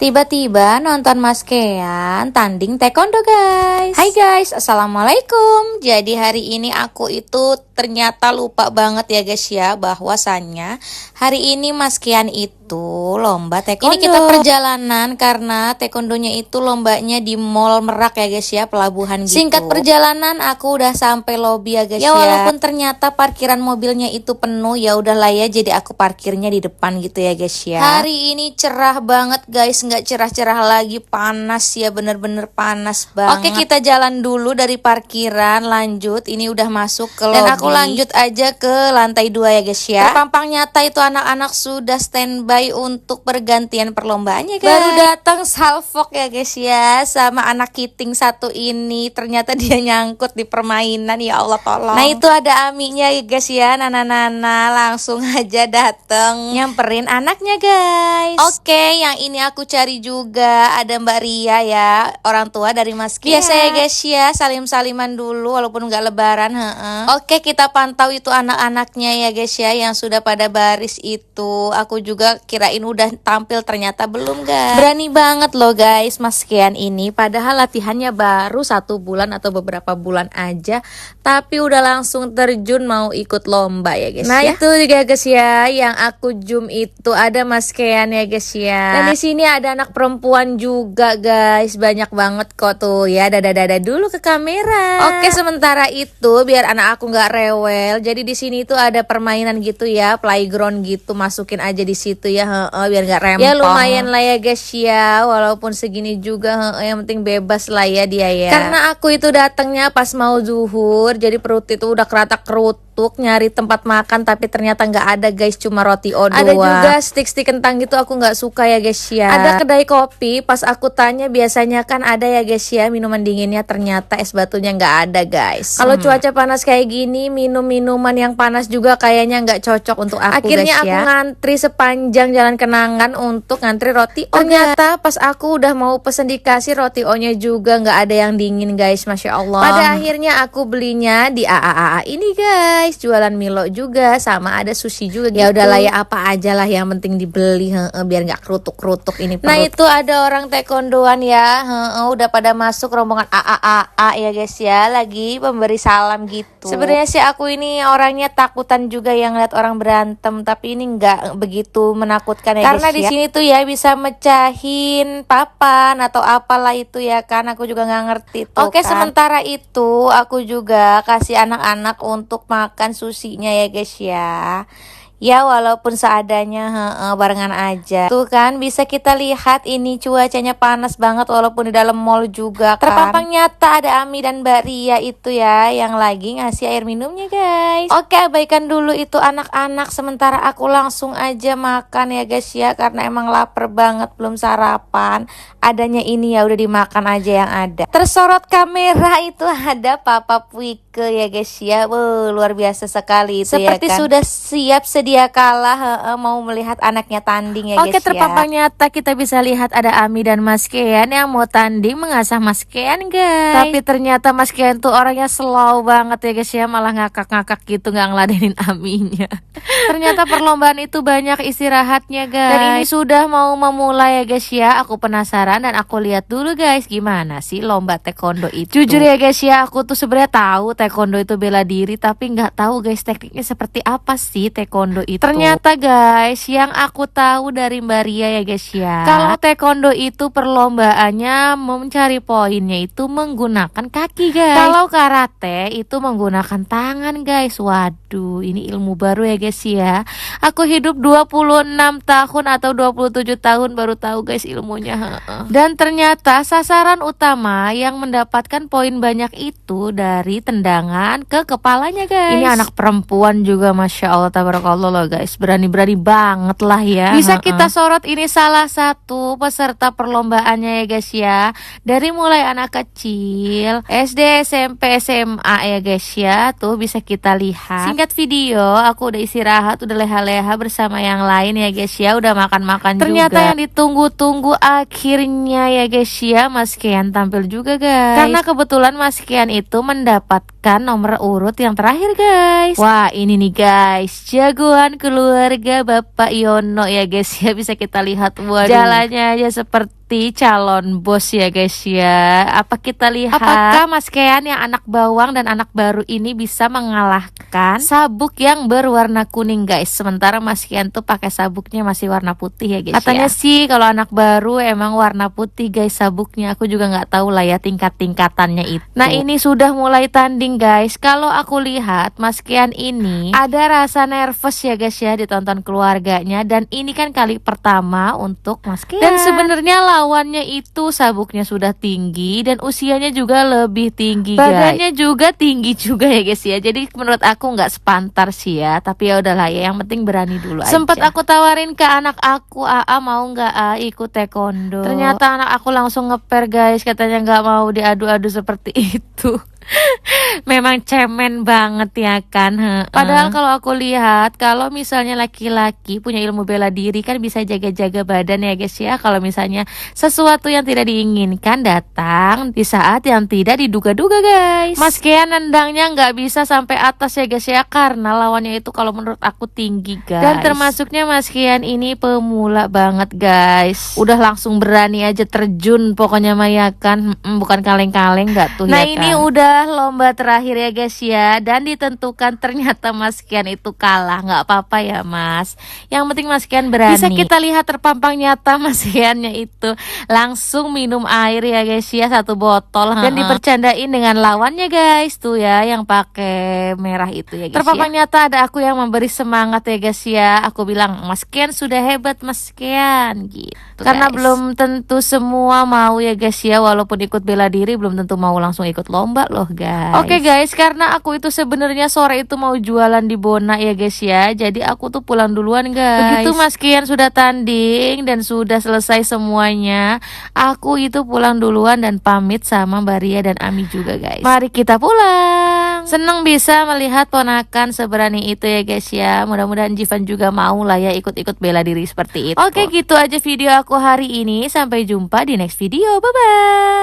Tiba-tiba nonton Mas Kean tanding taekwondo guys. Hai guys, assalamualaikum. Jadi hari ini aku itu ternyata lupa banget ya guys ya, bahwasannya hari ini Mas Kean itu lomba taekwondo. Ini kita perjalanan karena taekwondonya itu lombanya di Mall Merak ya guys ya, pelabuhan gitu. Singkat perjalanan aku udah sampai lobi ya guys ya. Walaupun ternyata parkiran mobilnya itu penuh, ya udahlah ya, jadi aku parkirnya di depan gitu ya guys ya. Hari ini cerah banget guys, nggak cerah-cerah lagi, panas ya, bener-bener panas banget. Oke, kita jalan dulu dari parkiran, lanjut ini udah masuk ke lobby. Dan aku lanjut aja ke lantai 2 ya guys ya. Terpampang nyata itu anak-anak sudah standby untuk pergantian perlombaannya guys. Baru datang Salfok ya guys ya, sama anak Kiting satu ini, ternyata dia nyangkut di permainan, ya Allah tolong. Nah itu ada Aminya ya guys ya, Nana langsung aja dateng nyamperin anaknya guys. Oke, yang ini aku cari juga, ada Mbak Ria ya, orang tua dari Mas Kean. Biasa ya guys ya, salim-saliman dulu walaupun nggak lebaran. Oke, kita pantau itu anak-anaknya ya guys ya, yang sudah pada baris itu. Aku juga kirain udah tampil, ternyata belum guys. Berani banget loh guys Mas Kean ini, padahal latihannya baru 1 bulan atau beberapa bulan aja, tapi udah langsung terjun mau ikut lomba ya guys. Nah ya, itu juga guys ya, yang aku zoom itu ada Mas Kean ya guys ya. Dan di sini ada anak perempuan juga guys, banyak banget kok tuh ya. Dada dulu ke kamera. Oke, sementara itu biar anak aku nggak rewel, jadi di sini tuh ada permainan gitu ya, playground gitu, masukin aja di situ ya, biar nggak rempong. Ya lumayan lah ya guys ya, walaupun segini juga, yang penting bebas lah ya dia ya. Karena aku itu datangnya pas mau zuhur, jadi perut itu udah keratak-kerut nyari tempat makan, tapi ternyata nggak ada guys, cuma roti doang. Ada juga stik-stik kentang gitu, aku nggak suka ya guys ya. Ada kedai kopi, pas aku tanya biasanya kan ada ya guys ya minuman dinginnya, ternyata es batunya nggak ada guys. Kalau cuaca panas kayak gini, minum minuman yang panas juga kayaknya nggak cocok untuk aku. Akhirnya guys, aku ngantri sepanjang jalan kenangan untuk ngantri roti O. Ternyata pas aku udah mau pesen dikasih roti O-nya juga nggak ada yang dingin guys, masya Allah. Pada akhirnya aku belinya di AAA ini guys, jualan Milo juga, sama ada sushi juga gitu. Ya udahlah ya, apa aja lah yang penting dibeli, biar nggak kerutuk ini perut. Nah itu ada orang taekwondoan ya, udah pada masuk rombongan AAA ya guys ya, lagi memberi salam gitu. Sebenarnya sih aku ini orangnya takutan juga yang lihat orang berantem, tapi ini nggak begitu menakutkan ya karena guys ya. Karena di sini tuh ya bisa mecahin papan atau apalah itu ya kan, aku juga nggak ngerti tuh. Oke, sementara itu aku juga kasih anak-anak untuk makan susinya ya guys ya. Ya walaupun seadanya, barengan aja. Tuh kan bisa kita lihat ini cuacanya panas banget walaupun di dalam mall juga kan. Terpampang nyata ada Ami dan Mbak Ria itu ya, yang lagi ngasih air minumnya guys. Oke, abaikan dulu itu anak-anak, sementara aku langsung aja makan ya guys ya, karena emang lapar banget, belum sarapan. Adanya ini ya udah dimakan aja yang ada. Tersorot kamera itu ada Papa Puike ya guys ya. Luar biasa sekali itu. Seperti ya kan, sudah siap sedia kalah mau melihat anaknya tanding ya guys ya. Oke, terpampang nyata kita bisa lihat ada Ami dan Mas Kean yang mau tanding mengasah Mas Kean guys. Tapi ternyata Mas Kean tuh orangnya slow banget ya guys ya, malah ngakak-ngakak gitu, nggak ngeladenin Aminya. Ternyata perlombaan itu banyak istirahatnya guys. Dan ini sudah mau memulai ya guys ya, aku penasaran dan aku lihat dulu guys gimana sih lomba taekwondo itu. Jujur ya guys ya, aku tuh sebenarnya tahu taekwondo itu bela diri, tapi nggak tahu guys tekniknya seperti apa sih taekwondo itu. Ternyata guys, yang aku tahu dari Mbak Ria ya guys ya, kalau taekwondo itu perlombaannya mencari poinnya itu menggunakan kaki guys. Kalau karate itu menggunakan tangan guys. Waduh, ini ilmu baru ya guys ya. Aku hidup 26 tahun atau 27 tahun baru tahu guys ilmunya. Dan ternyata sasaran utama yang mendapatkan poin banyak itu dari tendangan ke kepalanya guys. Ini anak perempuan juga, masya Allah tabarakallah loh guys, berani-berani banget lah ya. Bisa kita sorot ini salah satu peserta perlombaannya ya guys ya, dari mulai anak kecil SD, SMP, SMA ya guys ya. Tuh bisa kita lihat. Singkat video, aku udah istirahat, udah leha-leha bersama yang lain ya guys ya, udah makan-makan juga. Ternyata yang ditunggu-tunggu akhirnya ya guys ya, Mas Kean tampil juga guys. Karena kebetulan Mas Kean itu mendapatkan nomor urut yang terakhir guys. Wah ini nih guys, jagoan keluarga Bapak Yono ya guys ya, bisa kita lihat. Waduh, jalannya aja seperti seperti calon bos ya guys ya. Apa kita lihat apakah Mas Kean yang anak bawang dan anak baru ini bisa mengalahkan sabuk yang berwarna kuning guys. Sementara Mas Kean tuh pakai sabuknya masih warna putih ya guys. Katanya sih kalau anak baru emang warna putih guys sabuknya. Aku juga nggak tahu lah ya tingkat-tingkatannya itu. Nah ini sudah mulai tanding guys. Kalau aku lihat Mas Kean ini ada rasa nervous ya guys ya ditonton keluarganya. Dan ini kan kali pertama untuk Mas Kean. Dan sebenarnya lawannya itu sabuknya sudah tinggi dan usianya juga lebih tinggi guys. Badannya juga tinggi juga ya guys ya. Jadi menurut aku nggak sepantar sih ya. Tapi ya udahlah ya, yang penting berani dulu aja. Sempet aku tawarin ke anak aku, "Aa mau nggak ikut taekwondo?" Ternyata anak aku langsung ngeper guys, katanya nggak mau diadu-adu seperti itu. Memang cemen banget ya kan. Padahal kalau aku lihat kalau misalnya laki-laki punya ilmu bela diri kan bisa jaga-jaga badan ya guys ya. Kalau misalnya sesuatu yang tidak diinginkan datang di saat yang tidak diduga-duga guys. Mas Kean nendangnya nggak bisa sampai atas ya guys ya, karena lawannya itu kalau menurut aku tinggi guys. Dan termasuknya Mas Kean ini pemula banget guys. Udah langsung berani aja terjun pokoknya Maya kan. Bukan kaleng-kaleng nggak tuh. Nah ya ini kan udah lomba terakhir ya guys ya, dan ditentukan ternyata Mas Kean itu kalah. Nggak apa-apa ya Mas, yang penting Mas Kean berani. Bisa kita lihat terpampang nyata Mas Keannya itu langsung minum air ya guys ya, 1 botol dan dipercandain dengan lawannya guys tuh ya yang pakai merah itu ya guys. Terpampang nyata ada aku yang memberi semangat ya guys ya. Aku bilang Mas Kean sudah hebat Mas Kean gitu. Karena guys, belum tentu semua mau ya guys ya, walaupun ikut bela diri belum tentu mau langsung ikut lomba loh guys. Oke guys, karena aku itu sebenarnya sore itu mau jualan di Bona ya guys ya. Jadi aku tuh pulang duluan guys. Begitu Mas Kean sudah tanding dan sudah selesai semuanya, aku itu pulang duluan dan pamit sama Mbak Ria dan Ami juga guys. Mari kita pulang. Seneng bisa melihat ponakan seberani itu ya guys ya. Mudah-mudahan Jivan juga mau lah ya ikut-ikut bela diri seperti itu. Oke gitu aja video aku hari ini. Sampai jumpa di next video. Bye bye.